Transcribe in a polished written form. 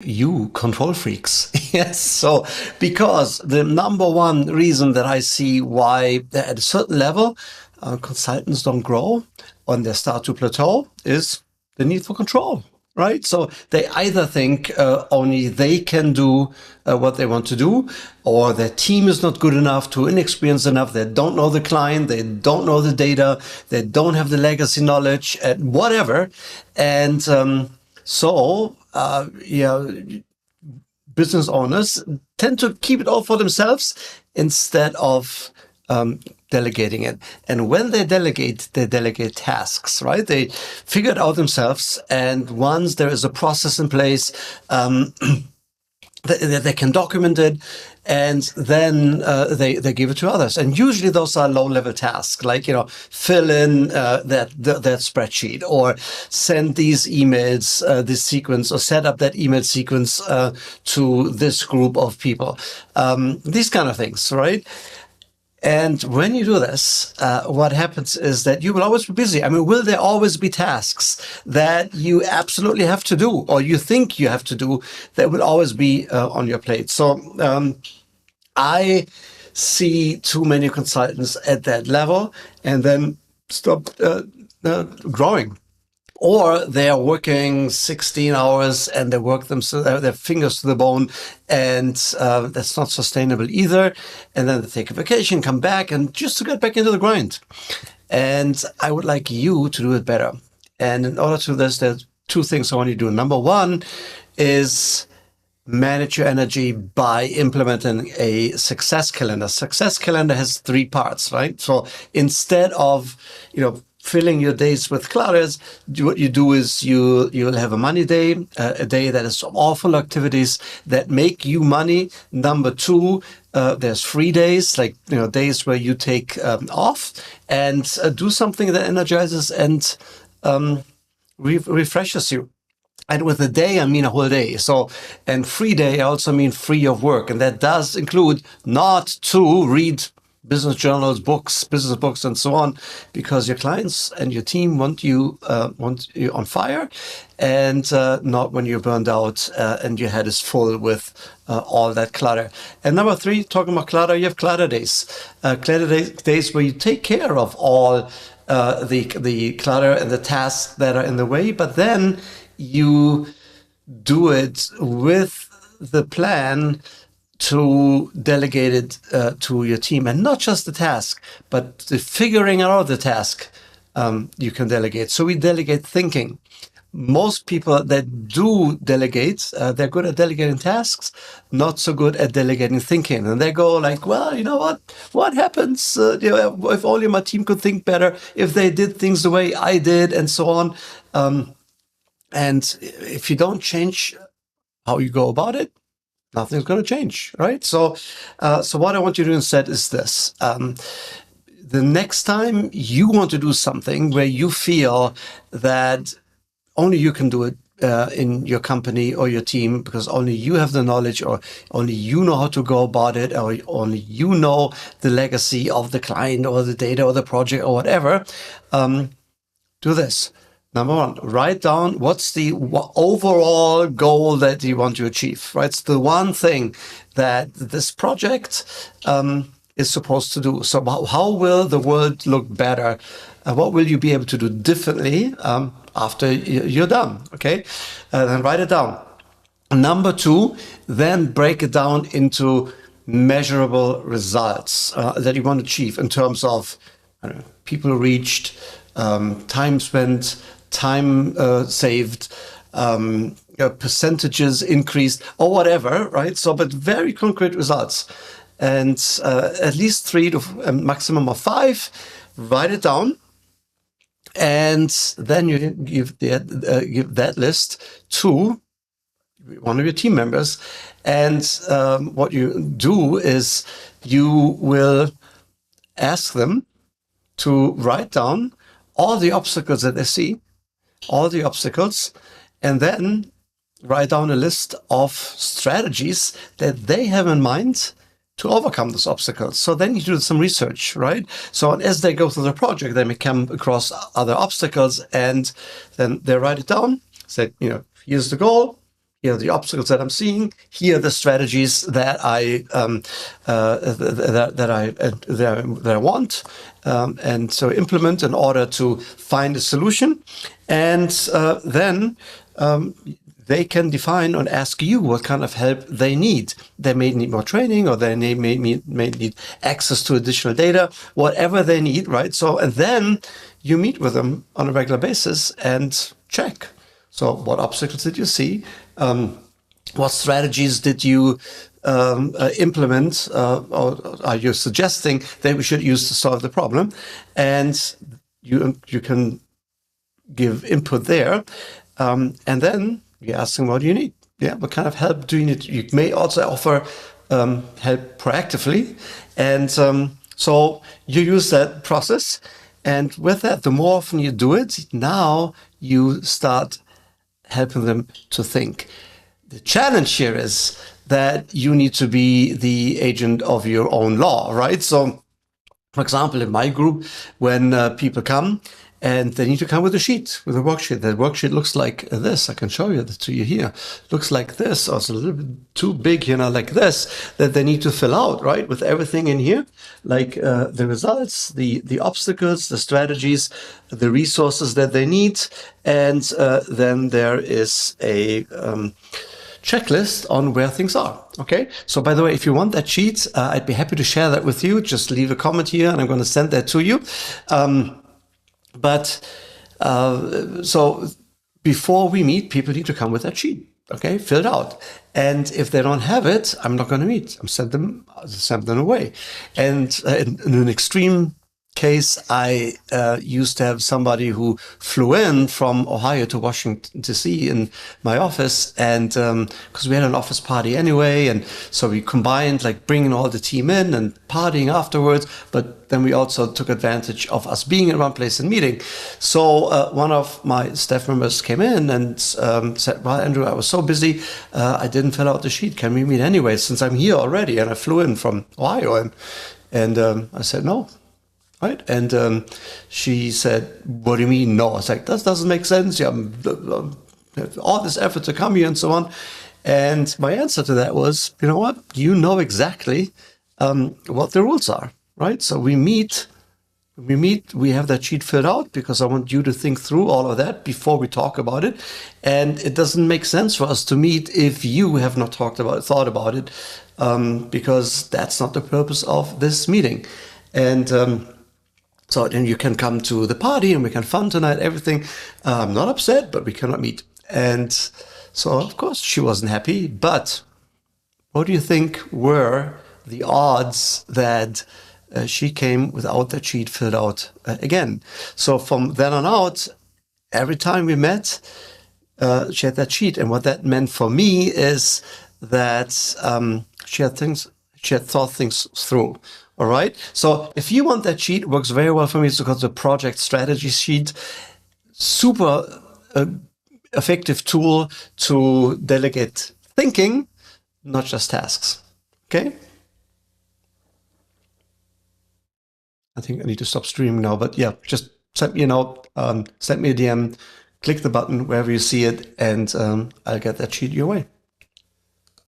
You control freaks. Yes. So, because the number one reason that I see why at a certain level consultants don't grow or they start to plateau is the need for control, right? So they either think only they can do what they want to do, or their team is not good enough, too inexperienced enough. They don't know the client, they don't know the data, they don't have the legacy knowledge, and whatever. And yeah, business owners tend to keep it all for themselves instead of delegating it. And when they delegate tasks, right? They figure it out themselves. And once there is a process in place, they can document it, and then they give it to others. And usually those are low-level tasks, like fill in that spreadsheet, or send these emails, this sequence, or set up that email sequence to this group of people. These kind of things, right? And when you do this, what happens is that you will always be busy. I mean, will there always be tasks that you absolutely have to do, or you think you have to do, that will always be on your plate? So I see too many consultants at that level and then stop growing. Or they are working 16 hours and they work their fingers to the bone, and that's not sustainable either. And then they take a vacation, come back, and just to get back into the grind. And I would like you to do it better. And in order to do this, there's two things I want you to do. Number one is manage your energy by implementing a success calendar. Success calendar has three parts, right? So instead of, filling your days with clutters, what you do is you'll have a money day, a day that is all full of activities that make you money. Number two, there's free days, like days where you take off and do something that energizes and refreshes you. And with a day, I mean a whole day. So, and free day, I also mean free of work. And that does include not to read business journals, business books, and so on, because your clients and your team want you on fire, and not when you're burned out and your head is full with all that clutter. And number three, talking about clutter, you have clutter days. Days where you take care of all the clutter and the tasks that are in the way, but then you do it with the plan to delegate it to your team, and not just the task, but the figuring out the task you can delegate. So we delegate thinking. Most people that do delegate, they're good at delegating tasks, not so good at delegating thinking. And they go like, well, you know what? What happens if only my team could think better, if they did things the way I did, and so on. And if you don't change how you go about it, nothing's going to change, right? So what I want you to do instead is this. The next time you want to do something where you feel that only you can do it in your company or your team, because only you have the knowledge, or only you know how to go about it, or only you know the legacy of the client or the data or the project or whatever, do this. Number one, write down what's the overall goal that you want to achieve, right? It's the one thing that this project is supposed to do. So how will the world look better? What will you be able to do differently after you're done, okay? Then write it down. Number two, then break it down into measurable results that you want to achieve in terms of people reached, time spent, time saved, percentages increased, or whatever, right? So, but very concrete results. And at least 3 to maximum of 5, write it down. And then you give that list to one of your team members. And what you do is you will ask them to write down all the obstacles that they see, all the obstacles, and then write down a list of strategies that they have in mind to overcome those obstacles. So then you do some research, right? So as they go through the project, they may come across other obstacles, and then they write it down, say, here's the goal, Here are the obstacles that I'm seeing. Here are the strategies that I want, and so implement in order to find a solution, and then they can define and ask you what kind of help they need. They may need more training, or they may need access to additional data, whatever they need, right? So, and then you meet with them on a regular basis and check. So what obstacles did you see? What strategies did you implement, or are you suggesting that we should use to solve the problem? And you can give input there, and then you ask them, what do you need? Yeah, what kind of help do you need? You may also offer help proactively, and so you use that process. And with that, the more often you do it, now you start helping them to think. The challenge here is that you need to be the agent of your own law, right? So, for example, in my group, when people come and they need to come with a sheet, with a worksheet, that worksheet looks like this. I can show you to you here. Looks like this, or it's a little bit too big, like this, that they need to fill out, right? With everything in here, like the results, the obstacles, the strategies, the resources that they need. And then there is a checklist on where things are. Okay. So by the way, if you want that sheet, I'd be happy to share that with you. Just leave a comment here and I'm going to send that to you. So before we meet, people need to come with that sheet. Okay, filled out. And if they don't have it, I'm not going to meet. I'm send them away. And in an extreme case, I used to have somebody who flew in from Ohio to Washington D.C. in my office, and because we had an office party anyway, and so we combined like bringing all the team in and partying afterwards, but then we also took advantage of us being in one place and meeting. So one of my staff members came in and said, well, Andrew, I was so busy, I didn't fill out the sheet. Can we meet anyway, since I'm here already? And I flew in from Ohio, and I said, no. Right. And she said, what do you mean? No. I was like, that doesn't make sense. Yeah, all this effort to come here and so on. And my answer to that was, you know what? You know exactly what the rules are. Right. So we meet, we have that sheet filled out because I want you to think through all of that before we talk about it. And it doesn't make sense for us to meet if you have not thought about it, because that's not the purpose of this meeting. And so then you can come to the party and we can fun tonight, everything. I'm not upset, but we cannot meet. And so, of course, she wasn't happy. But what do you think were the odds that she came without that sheet filled out again? So from then on out, every time we met, she had that sheet. And what that meant for me is that she had thought things through. All right. So if you want that sheet, it works very well for me. It's called the project strategy sheet. Super effective tool to delegate thinking, not just tasks. Okay. I think I need to stop streaming now, but yeah, just send me a note, send me a DM, click the button wherever you see it, and I'll get that sheet your way.